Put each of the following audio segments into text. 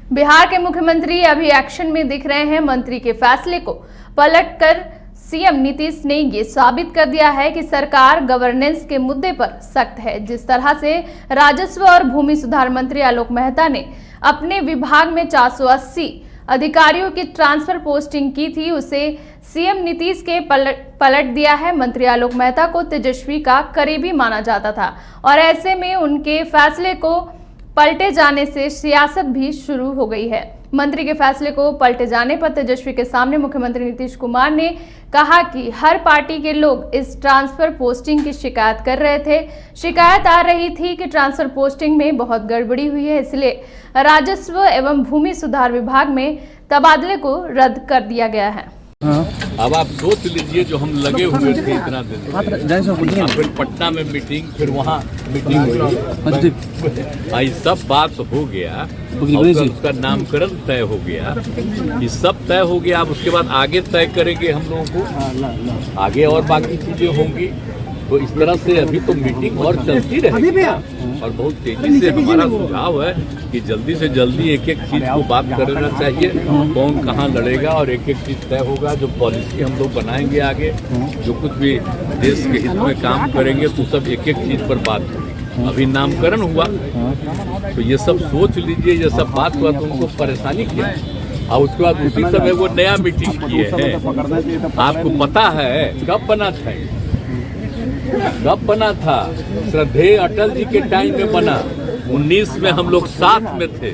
बिहार के मुख्यमंत्री अभी एक्शन में दिख रहे हैं। मंत्री के फैसले को पलटकर सीएम नीतीश ने ये साबित कर दिया है कि सरकार गवर्नेंस के मुद्दे पर सख्त है। जिस तरह से राजस्व और भूमि सुधार मंत्री आलोक मेहता ने अपने विभाग में 480 अधिकारियों की ट्रांसफर पोस्टिंग की थी, उसे सीएम नीतीश के पलट दिया है। मंत्री आलोक मेहता को तेजस्वी का करीबी माना जाता था और ऐसे में उनके फैसले को पलटे जाने से सियासत भी शुरू हो गई है। मंत्री के फैसले को पलटे जाने पर तेजस्वी के सामने मुख्यमंत्री नीतीश कुमार ने कहा कि हर पार्टी के लोग इस ट्रांसफर पोस्टिंग की शिकायत कर रहे थे। शिकायत आ रही थी कि ट्रांसफर पोस्टिंग में बहुत गड़बड़ी हुई है, इसलिए राजस्व एवं भूमि सुधार विभाग में तबादले को रद्द कर दिया गया है। अब आप सोच लीजिए, जो हम लगे हुए थे इतना दिन, फिर पटना में मीटिंग, फिर वहाँ मीटिंग हुई, सब बात हो गया और उसका नामकरण तय हो गया, ये सब तय हो गया। अब उसके बाद आगे तय करेंगे हम लोगों को, आगे और बाकी चीजें होंगी। तो इस तरह से अभी तो मीटिंग और चलती रहेगी और बहुत तेजी से हमारा सुझाव है कि जल्दी से जल्दी एक एक चीज को बात कर लेना चाहिए, कौन कहाँ लड़ेगा और एक एक चीज तय होगा। जो पॉलिसी हम लोग बनाएंगे आगे, जो कुछ भी देश के हित में काम करेंगे, तो सब एक एक चीज पर बात होगी। अभी नामकरण हुआ तो ये सब सोच लीजिए, ये सब बात हुआ तो उनको परेशानी क्या, और उसके बाद उसी समय वो नया मीटिंग किए हैं। आपको पता है कब बना था, कब बना था? श्रद्धेय अटल जी के टाइम में बना, 19 में हम लोग साथ में थे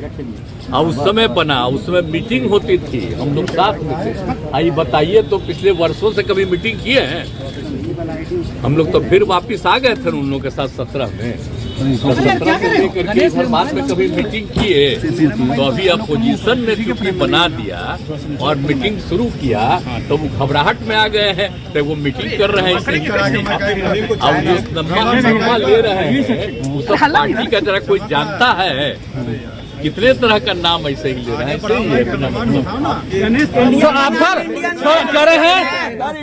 और उस समय बना, उस समय मीटिंग होती थी, हम लोग साथ में थे। आइए बताइए, तो पिछले वर्षों से कभी मीटिंग किए हैं हम लोग? तो फिर वापिस आ गए थे उन लोगों के साथ 17 में, 17 से लेकर के हर बात में कभी मीटिंग किए। तो अभी अपोजिशन ने चूंकि बना दिया और मीटिंग शुरू किया तो वो घबराहट में आ गए हैं, तो वो मीटिंग कर रहे हैं इसलिए। अब जो नंबर ले रहे हैं वो सब पार्टी का जरा कोई जानता है, कितने तरह का नाम ऐसे ही ले रहे हैं, सही है बिना मतलब। तो आप सर कह रहे हैं,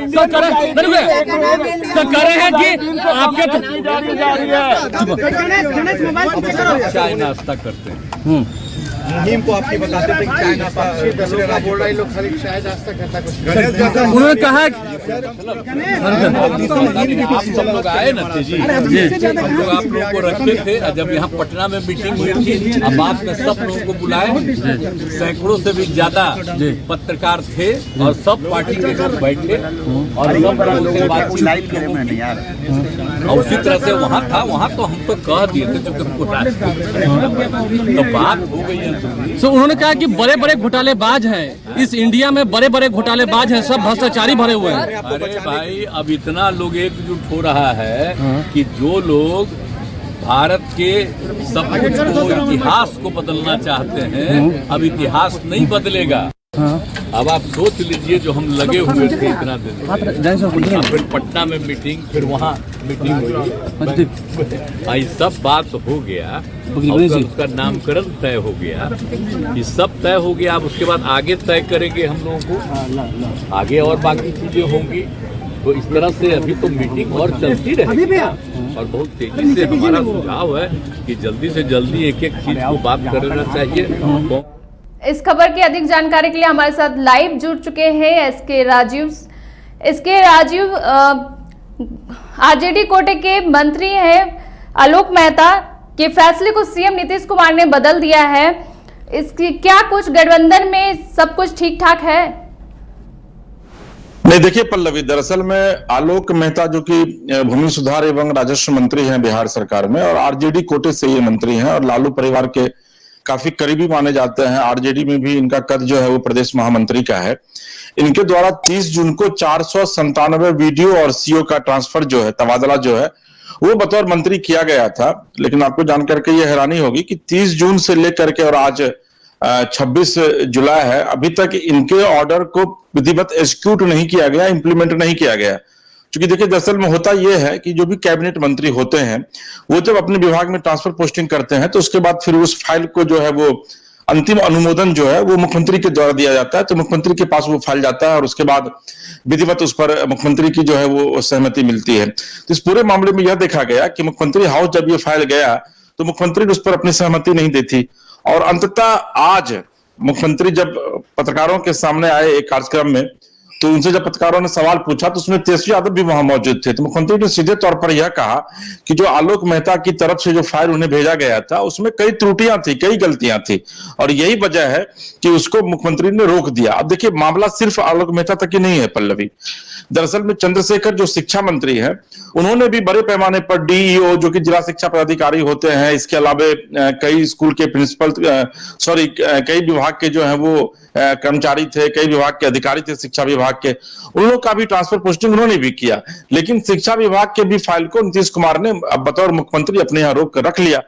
सर कह रहे हैं कि आपके चाय नाश्ता करते हैं। मुहिम को आपकी बताते थे कि चाय नाश्ता बोल रहा है, लोग खाली चाय नाश्ता करता कुछ। उन्होंने कहा आप सब लोग आए न थे जी, हम लोग आप लोगों को रखे थे। जब यहाँ पटना में मीटिंग हुई थी, अब बाद में सब लोगों को बुलाए, सैकड़ों से भी ज्यादा पत्रकार थे और सब पार्टी के लोग बैठे और सब लोगों से बातचीत। और उसी तरह से वहाँ था, वहाँ तो हम तो कह दिए थे क्योंकि तो बात हो गई है। तो उन्होंने कहा कि बड़े बड़े घोटालेबाज हैं, इस इंडिया में बड़े बड़े घोटालेबाज हैं, सब भ्रष्टाचारी भरे हुए हैं। अरे भाई, अब इतना लोग एकजुट हो रहा है कि जो लोग भारत के सब कुछ को, इतिहास को बदलना चाहते हैं, अब इतिहास नहीं बदलेगा। अब आप सोच लीजिए, जो हम लगे हुए थे इतना दिन, फिर पटना में मीटिंग, फिर वहाँ मीटिंग हुई, सब बात हो गया और उसका नामकरण तय हो गया, ये सब तय हो गया। अब उसके बाद आगे तय करेंगे हम लोगों को, आगे और बाकी चीजें होंगी। तो इस तरह से अभी तो मीटिंग और चलती रहेगी और बहुत तेजी से हमारा सुझाव है कि जल्दी से जल्दी एक एक चीज को बात कर लेना चाहिए। इस खबर की अधिक जानकारी के लिए हमारे साथ लाइव जुड़ चुके हैं एसके राजीव आरजेडी कोटे के मंत्री हैं। आलोक मेहता के फैसले को सीएम नीतीश कुमार ने बदल दिया है, इसकी क्या कुछ गठबंधन में सब कुछ ठीक ठाक है? नहीं, देखिए पल्लवी, दरअसल में आलोक मेहता जो कि भूमि सुधार एवं राजस्व मंत्री हैं बिहार सरकार में, और आरजेडी कोटे से ये मंत्री हैं और लालू परिवार के काफी करीबी माने जाते हैं। आरजेडी में भी इनका कद जो है वो प्रदेश महामंत्री का है। इनके द्वारा 30 जून को 497 वीडियो और सीओ का ट्रांसफर जो है, तबादला जो है, वो बतौर मंत्री किया गया था। लेकिन आपको जानकर के ये हैरानी होगी कि 30 जून से लेकर के और आज 26 जुलाई है, अभी तक इनके ऑर्डर को विधिवत एग्जीक्यूट नहीं किया गया, इंप्लीमेंट नहीं किया गया। क्योंकि देखिए, दरअसल में होता यह है कि जो भी कैबिनेट मंत्री होते हैं वो जब अपने विभाग में ट्रांसफर पोस्टिंग करते हैं तो उसके बाद फिर उस फाइल को जो है वो अंतिम अनुमोदन जो है वो मुख्यमंत्री के द्वारा दिया जाता है। तो मुख्यमंत्री के पास वो फाइल जाता है और उसके बाद विधिवत उस पर मुख्यमंत्री की जो है वो सहमति मिलती है। तो इस पूरे मामले में यह देखा गया कि मुख्यमंत्री हाउस जब ये फाइल गया तो मुख्यमंत्री ने उस पर अपनी सहमति नहीं दी थी और अंततः आज मुख्यमंत्री जब पत्रकारों के सामने आए एक कार्यक्रम में, तो उनसे जब पत्रकारों ने सवाल पूछा तो उसमें तेजस्वी यादव भी वहां मौजूद थे। तो मुख्यमंत्री ने सीधे तौर पर यह कहा कि जो आलोक मेहता की तरफ से जो फाइल उन्हें भेजा गया था उसमें कई त्रुटियां थी, कई गलतियां थी, और यही वजह है कि उसको मुख्यमंत्री ने रोक दिया। अब देखिए, मामला सिर्फ आलोक मेहता तक ही नहीं है पल्लवी। दरअसल में चंद्रशेखर जो शिक्षा मंत्री हैं, उन्होंने भी बड़े पैमाने पर डीईओ जो कि जिला शिक्षा पदाधिकारी होते हैं, इसके अलावा कई स्कूल के प्रिंसिपल कई विभाग के जो है वो कर्मचारी थे, कई विभाग के अधिकारी थे शिक्षा विभाग के, उन लोग का भी ट्रांसफर पोस्टिंग उन्होंने भी किया। लेकिन शिक्षा विभाग के भी फाइल को नीतीश कुमार ने बतौर मुख्यमंत्री अपने यहाँ रोक कर रख लिया।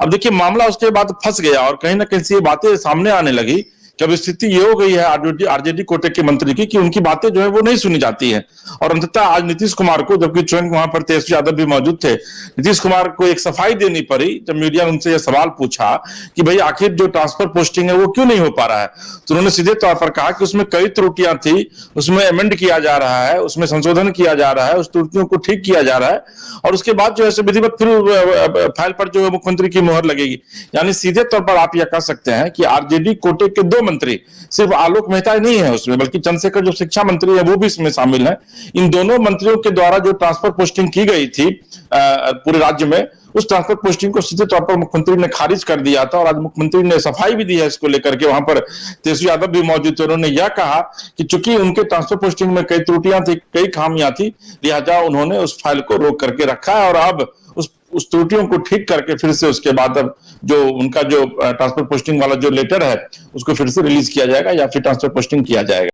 अब देखिए, मामला उसके बाद फंस गया और कहीं ना कहीं से ये बातें सामने आने लगी कि अब स्थिति ये हो गई है आरजेडी कोटे के मंत्री की कि उनकी बातें जो है वो नहीं सुनी जाती है। और अंततः आज नीतीश कुमार को, जबकि स्वयं वहां पर तेजस्वी यादव भी मौजूद थे, नीतीश कुमार को एक सफाई देनी पड़ी जब मीडिया ने उनसे यह सवाल पूछा कि भाई आखिर जो ट्रांसफर पोस्टिंग है वो क्यों नहीं हो पा रहा है। तो उन्होंने सीधे तौर पर कहा कि उसमें कई त्रुटियां थी, उसमें अमेंड किया जा रहा है, उसमें संशोधन किया जा रहा है, उस त्रुटियों को ठीक किया जा रहा है, और उसके बाद जो है विधिवत फिर फाइल पर जो है मुख्यमंत्री की मुहर लगेगी। यानी सीधे तौर पर आप यह कह सकते हैं कि आरजेडी कोटे के दो मंत्री, सिर्फ आलोक मेहता नहीं है उसमें, बल्कि चंद्रशेखर जो शिक्षा मंत्री है वो भी इसमें शामिल है। इन दोनों मंत्रियों के द्वारा जो ट्रांसफर पोस्टिंग की गई थी पूरे राज्य में, उस ट्रांसफर पोस्टिंग को सीधे तौर पर मुख्यमंत्री ने खारिज कर दिया था। और आज मुख्यमंत्री ने सफाई भी दी है इसको लेकर के, वहां पर तेजस्वी यादव भी मौजूद थे। उन्होंने यह कहा कि चूंकि उनके ट्रांसफर पोस्टिंग में कई त्रुटियां थी, कई खामियां थी, लिहाजा उन्होंने उस फाइल को रोक करके रखा है और अब उस त्रुटियों को ठीक करके फिर से उसके बाद अब जो उनका जो ट्रांसफर पोस्टिंग वाला जो लेटर है उसको फिर से रिलीज किया जाएगा या फिर ट्रांसफर पोस्टिंग किया जाएगा।